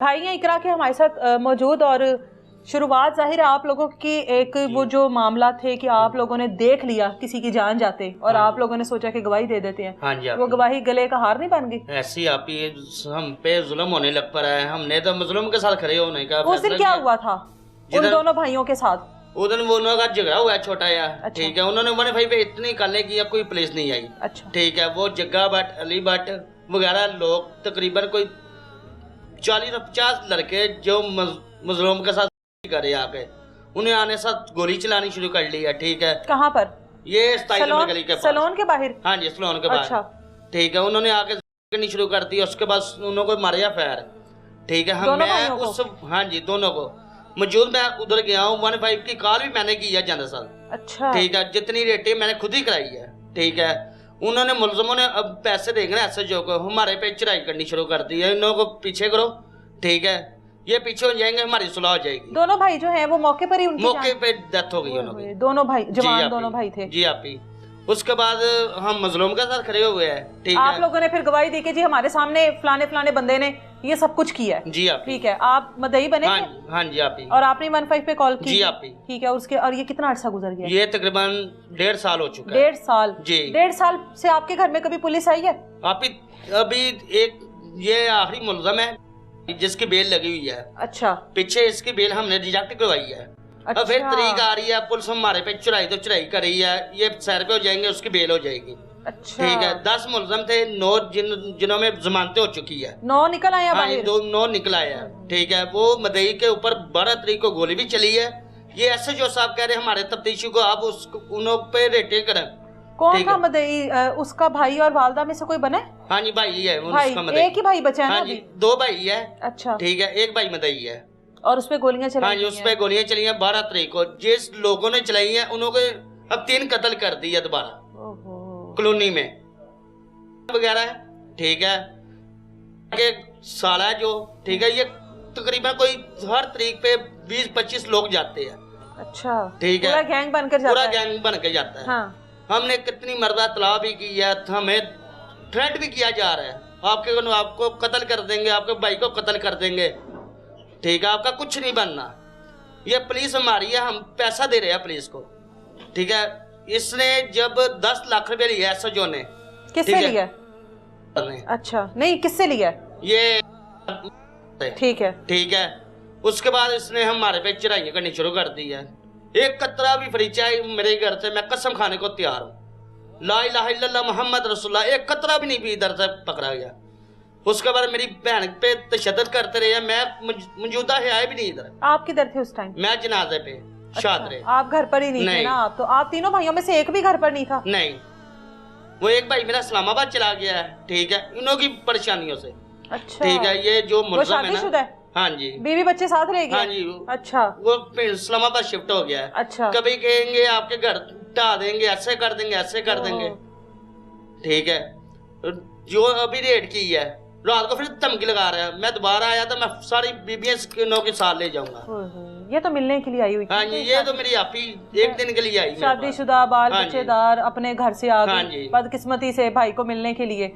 भाई हैं इकरा के हमारे साथ मौजूद। और शुरुआत जाहिर है आप लोगों की एक वो जो मामला थे कि आप लोगों ने देख लिया किसी की जान जाते और आप लोगों ने सोचा कि गवाही दे देते हैं। हाँ जी, वो गवाही गले का हार नहीं बन गई? ऐसी आप ही हम पे जुल्म होने लग पड़ा है। हमने तो मजलूम के साथ खड़े होने का उस दिन क्या हुआ था उन दोनों भाइयों के साथ? उस दिन वो का झगड़ा हुआ है छोटा यार। अच्छा। ठीक है, उन्होंने वन भाई पे इतनी काले की कोई पुलिस नहीं आई। अच्छा। ठीक है, वो जग्गा भट्ट, अली भट्ट वगैरह लोग तकरीबन कोई 40-50 लड़के जो मजलूम के साथ करे आके उन्हें आने साथ गोली चलानी शुरू कर ली है। ठीक है, कहाँ पर? ये 27 नंबर गली के पास, सलोन के बाहर। हाँ जी, सलोन के बाहर। अच्छा। ठीक है, उन्होंने आके करनी शुरू कर दी। उसके बाद उन्होंने मारा फैर। ठीक है, मैं उस हाँ जी दोनों को मौजूद मैं उधर गया हूँ। 15 की कॉल भी मैंने की है जाने साल। अच्छा। ठीक है, जितनी रेटें मैंने खुद ही कराई है। ठीक है, उन्होंने मुलजमों ने अब पैसे देंगे एसएचओ को हमारे पे चढ़ाई करनी शुरू कर दी है। इन लोगों को पीछे करो। ठीक है, ये पीछे हो जाएंगे, हमारी सुलह हो जाएगी। दोनों भाई जो हैं वो मौके पर ही उनकी मौके पे डेथ हो गई उन्होंने। दोनों भाई जवान दोनों भाई थे जी आप ही। उसके बाद हम मजलूम के साथ खड़े हुए हैं। ठीक है, आप लोगों ने फिर गवाही दी कि जी हमारे सामने फलाने फलाने बंदे ने ये सब कुछ किया है। जी आप। ठीक है, आप मदई बने थे? हाँ जी आप ही। और आपने 15 पे कॉल की? जी आप ही। ठीक है, उसके और ये कितना अर्सा गुजर गया? ये तकरीबन 1.5 साल हो चुका है। 1.5 साल? जी। 1.5 साल से आपके घर में कभी पुलिस आई है? आप ही अभी एक ये आखिरी मुलजम है जिसकी बेल लगी हुई है। अच्छा। पीछे इसकी बेल हमने रिजेक्ट करवाई है। अच्छा। अब फिर तरीक आ रही है, पुलिस हमारे पे चढ़ाई तो चढ़ाई कर रही है। ये सैर पे हो जाएंगे, उसकी बेल हो जाएगी। अच्छा। ठीक है, 10 मुलजम थे, 9 जिन्हों में जमानतें हो चुकी है। 9 निकल आए? हाँ जी, 9 निकल आए हैं। ठीक है, वो मदई के ऊपर 12 तारीख को गोली भी चली है। ये एसएचओ साहब कह रहे हमारे तफ्तीशी को आप उन पे रेटें करें। कौन था मदई? उसका भाई और वालदा में से कोई बने? हाँ जी, भाई है भाई, एक ही भाई बचा है ना? हाँ जी, 2 भाई है। अच्छा। ठीक है, एक भाई मदई है। और उसपे गोलियां चलाई? हाँ जी, उस पे गोलियां चली हैं 12 तारीख को। जिस लोगों ने चलाई हैं उन्होंने अब 3 कत्ल कर दिया दोबारा कॉलोनी में वगैरह है। ठीक है, साला जो ठीक है, ये तकरीबन कोई हर तारीख पे 20-25 लोग जाते हैं। अच्छा। ठीक है, पूरा गैंग बनकर जाता है? पूरा गैंग बन के जाता है। हाँ। हमने कितनी मर्दा तला भी की है, हमें थ्रेट भी किया जा रहा है आपको कत्ल कर देंगे, आपके भाई को कत्ल कर देंगे। ठीक है, आपका कुछ नहीं बनना। ये पुलिस हमारी है, हम पैसा दे रहे हैं पुलिस को। ठीक है, इसने जब 10 लाख रुपए लिया एसएचओ ने। किससे लिया? अच्छा, नहीं किससे लिया ये? ठीक है। ठीक है, उसके बाद इसने हमारे पे चढ़ाई करनी शुरू कर दी है। एक कतरा भी फ्री चाय मेरे घर से मैं कसम खाने को तैयार हूँ। ला इलाहा इल्लल्लाह मुहम्मद रसूलुल्लाह, एक कतरा भी नहीं भी इधर से पकड़ा गया। उसके बाद मेरी बहन पे तशद्दुद करते रहे। मैं मौजूदा है आए भी नहीं इधर। आप किधर थे उस टाइम? मैं जनाजे पे शाद रहे। आप घर पर ही नहीं थे ना? आप तो आप तीनों भाइयों में से एक भी घर पर नहीं था? नहीं, वो एक भाई मेरा इस्लामाबाद चला गया है। ठीक है, इन्हों की परेशानियों से। अच्छा। ठीक है, ये जो मुलज़म है ना, शादीशुदा है? हाँ जी, बीवी बच्चे साथ रह गए? हाँ जी। अच्छा। वो इस्लामाबाद शिफ्ट हो गया है। अच्छा। कभी कहेंगे आपके घर ढा देंगे, ऐसे कर देंगे, ऐसे कर देंगे। ठीक है, जो अभी रेड की है, रात को फिर धमकी लगा रहा है। मैं दोबारा आया तो मैं सारी बीबियां के साथ ले जाऊंगा। ये तो मिलने के लिए आई हुई थी? हाँ जी, ये तो मेरी आप ही एक दिन के लिए आई। शादीशुदा, बाल बच्चेदार, अपने घर से आ गई बदकिस्मती से भाई को मिलने के लिए।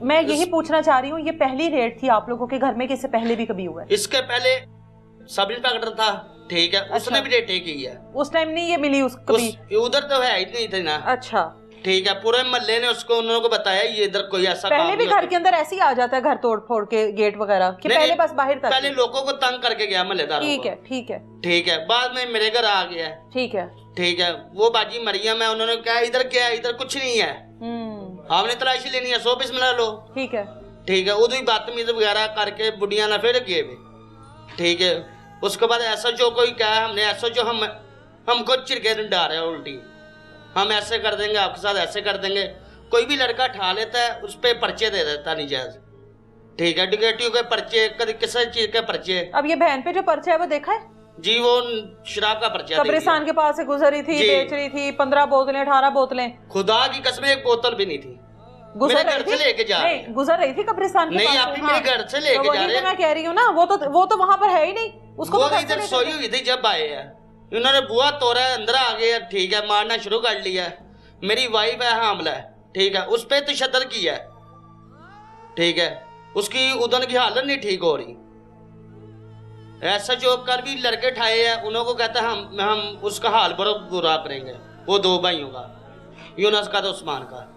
मैं यही पूछना चाह रही हूँ, ये पहली रेड थी आप लोगों के घर में कि इससे पहले भी कभी हुआ है? इसके पहले सब इंस्पेक्टर था। ठीक है। अच्छा। उसने भी रेटें की है। उस टाइम नहीं ये मिली उधर तो है ही नहीं थी ना। अच्छा। ठीक है, पूरे मोहल्ले ने उसको उन्होंने को बताया ये इधर कोई ऐसा पहले भी घर के अंदर ऐसे ही आ जाता है, घर तोड़ फोड़ के गेट वगैरह कि पहले बस बाहर तक? पहले लोगों को तंग करके गया मोहल्लेदारों को। ठीक है, ठीक है, ठीक है, बाद में मेरे घर आ गया। ठीक है, ठीक है, वो बाजी मरियम है, उन्होंने कहा इधर क्या है, इधर कुछ नहीं है, आपने तलाशी लेनी है 100 मिला लो। ठीक है। ठीक है, उधर बदतमीज वगैरह करके बुढ़िया ना फिर गए। ठीक है, उसके बाद ऐसा जो कोई कहा हमने ऐसा जो हमको चिड़के डा रहे उल्टी, हम ऐसे कर देंगे आपके साथ, ऐसे कर देंगे। कोई भी लड़का ठा लेता है उस पे पर्चे दे देता निजायज। ठीक है, डिगेटिव के पर्चे, कभी किसी चीज के पर्चे। अब ये बहन पे जो पर्चा है वो देखा है जी? वो शराब का पर्चा, कब्रिस्तान के पास से गुजरी थी, बेच रही थी 15 बोतलें 18 बोतलें। खुदा की कसम एक बोतल भी नहीं थी। गुजर रही थी लेके जा रहे, गुजर रही थी कब्रिस्तान के पास। नहीं, आप मेरे घर से लेके जा रहे हैं। मैं कह रही हूँ ना, वो तो वहाँ पर है ही नहीं। उसको वो इधर सोई हुई थी जब आए हैं, इन्होंने बुआ तोड़ा, अंदर आ गए। ठीक है, मारना शुरू कर लिया। मेरी वाइफ है हामला है। ठीक है, उस पर तशद्दुद किया है। ठीक है, उसकी उदन की हालत नहीं ठीक हो रही। ऐसा जो कल भी लड़के ठाए हैं उन्हों को कहता है हम उसका हाल बड़ा बुरा करेंगे, वो 2 भाइयों का, यूनस का तो उस्मान का।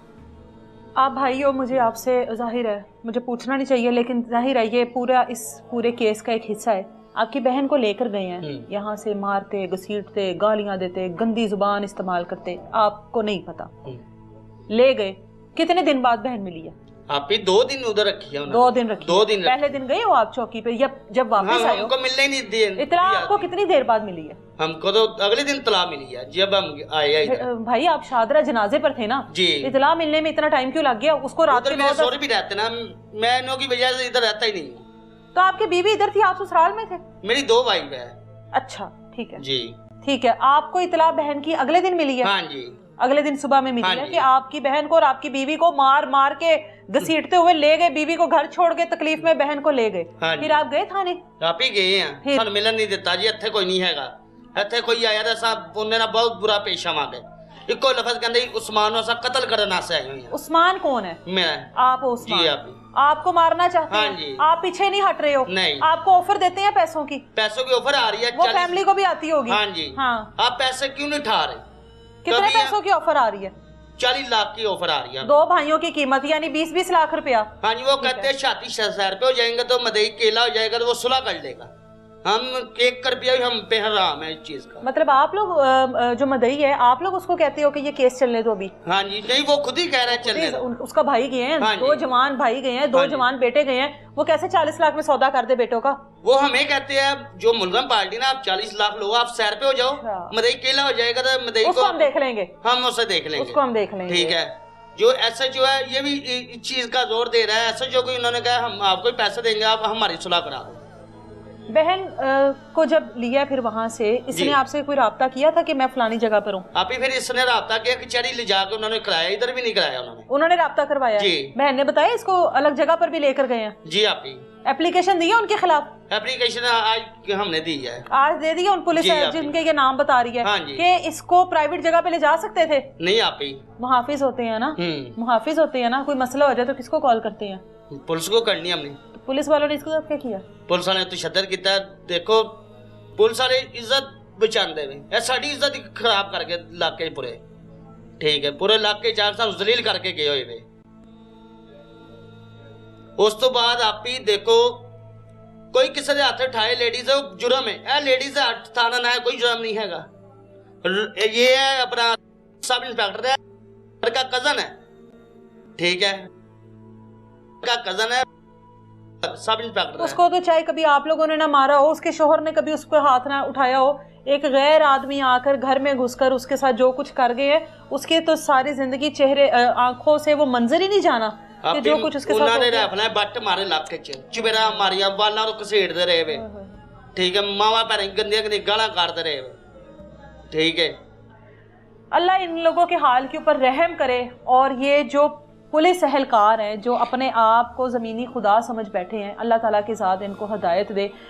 आप भाई हो, मुझे आपसे जाहिर है मुझे पूछना नहीं चाहिए, लेकिन जाहिर है ये पूरा इस पूरे केस का एक हिस्सा है। आपकी बहन को लेकर गए हैं, यहाँ से मारते, घसीटते, गालियां देते, गंदी जुबान इस्तेमाल करते, आपको नहीं पता, ले गए। कितने दिन बाद बहन मिली है? आप ही 2 दिन उधर रखी है। 2 दिन रखी? 2 दिन रखी। पहले दिन गए हो आप चौकी पे या जब वापस आए हो? हमको मिलने ही नहीं दिए। इतना आपको कितनी देर बाद मिली है? हमको तो अगले दिन तला मिली है जब हम आए इधर। भाई आप शादरा जनाजे पर थे ना जी, इतला मिलने में इतना टाइम क्यों लग गया? उसको रात के 9 भी रहते ना, मैं इनों की वजह से इधर रहता ही नहीं हूँ। तो आपकी बीवी इधर थी, आप ससुराल में थे? मेरी 2 वाइफ है। अच्छा ठीक है जी, ठीक है। आपको इतला बहन की अगले दिन मिली है? हाँ जी, अगले दिन सुबह में मिली है कि आपकी बहन को और आपकी बीवी को मार मार के घसीटते हुए ले गए, बीवी को घर छोड़ के तकलीफ में बहन को ले गए। फिर आप गए थाने? आप ही गए हैं, सन मिलन नहीं देता जी, इत्थे कोई नहीं हैगा, इत्थे कोई आया था साहब उन्हें ना बहुत बुरा पेश आवांगे, इको लफ्ज कहंदे उस्मान सा कत्ल करना से आई हुई है। उस्मान कौन है? मैं। आप उस्मान? जी, आप आपको मारना चाहते हैं? हाँ जी। आप पीछे नहीं हट रहे हो? नहीं। आपको ऑफर देते हैं पैसों की? पैसों की ऑफर आ रही है, वो फैमिली को भी आती होगी। हाँ जी। हाँ, आप पैसे क्यों नहीं उठा रहे? कितने पैसों की ऑफर आ रही है? 40 लाख की ऑफर आ रही है। 2 भाइयों की कीमत यानी 20-20 लाख रुपया। हाँ जी, वो कहते हैं 36,000 रुपये हो जाएंगे तो मदई केला हो जाएगा तो वो सुलह कर लेगा। हम 1 रुपया भी हम पे हराम है इस चीज का। मतलब आप लोग जो मदई है आप लोग उसको कहते हो कि ये केस चलने दो अभी? हाँ जी, नहीं वो खुद ही कह रहा है चलने दो। उसका भाई गए हैं, हाँ 2 जवान भाई गए हैं, 2 जवान बेटे गए हैं, वो कैसे 40 लाख में सौदा कर दे बेटों का? वो हमें कहते हैं जो मुलजम पार्टी ना, आप 40 लाख लो, आप सैर पे हो जाओ, मदई केला हो जाएगा तो मदई को हम देख लेंगे, हम उसे देख लेंगे, उसको हम देख लेंगे। ठीक है। जो ऐसा जो है ये भी इस चीज का जोर दे रहा है, ऐसा जो कोई उन्होंने कहा हम आपको पैसे देंगे, आप हमारी सुलह करा दो। बहन को जब लिया फिर वहां से इसने आपसे कोई राब्ता किया था कि मैं फलानी जगह पर हूँ? आप ही फिर इसने राब्ता किया, कचहरी ले जाकर उन्होंने कराया, इधर भी नहीं कराया उन्होंने राब्ता करवाया जी। बहन ने बताया इसको अलग जगह पर भी लेकर गए हैं जी। आप ही एप्लीकेशन दी है उनके खिलाफ? एप्लीकेशन आज हमने दी है, आज दे दी है। उन पुलिस जिनके ये नाम बता रही है कि इसको प्राइवेट जगह पे ले जा सकते थे? नहीं, आप ही मुहाफिज होते हैं ना, मुहाफिज होते हैं ना, कोई मसला हो जाए तो किसको कॉल करते हैं? पुलिस को करनी हमने। पुलिस वालों ने इसको साथ क्या किया? पुलिस वाले तो शद्दत किया। देखो पुलिस वाले इज्जत बचाते हुए साड़ी इज्जत खराब करके इलाके पूरे, ठीक है, पूरे इलाके चार जलील करके गए हुए। उस तो बाद आप ही देखो कोई किसी के हाथ उठाए लेडीज जुर्म है, ए लेडीज हाथ थाना ना है, कोई जुर्म नहीं हैगा। ये है अपना सब इंस्पेक्टर है, का कजन है, ठीक है, का कजन है सब इंस्पेक्टर। उसको तो चाहे कभी आप लोगों ने ना मारा हो, उसके शोहर ने कभी उसको हाथ ना उठाया हो, एक गैर आदमी आकर घर में घुसकर उसके साथ जो कुछ कर गए हैं, उसके तो सारी जिंदगी चेहरे आंखों से वो मंजर ही नहीं जाना कि जो कुछ उसके साथ उन्होंने रफला बट मारे इलाके च चुबेरा मारिया, वाला घसीटते रहे वे, ठीक है, मावा पैर गंदियां गंदियां गालां काटते रहे वे, ठीक है। अल्लाह इन लोगों के हाल के ऊपर रहम करे और ये जो पुलिस एहलकार हैं जो अपने आप को ज़मीनी खुदा समझ बैठे हैं, अल्लाह ताला के साथ इनको हदायत दे।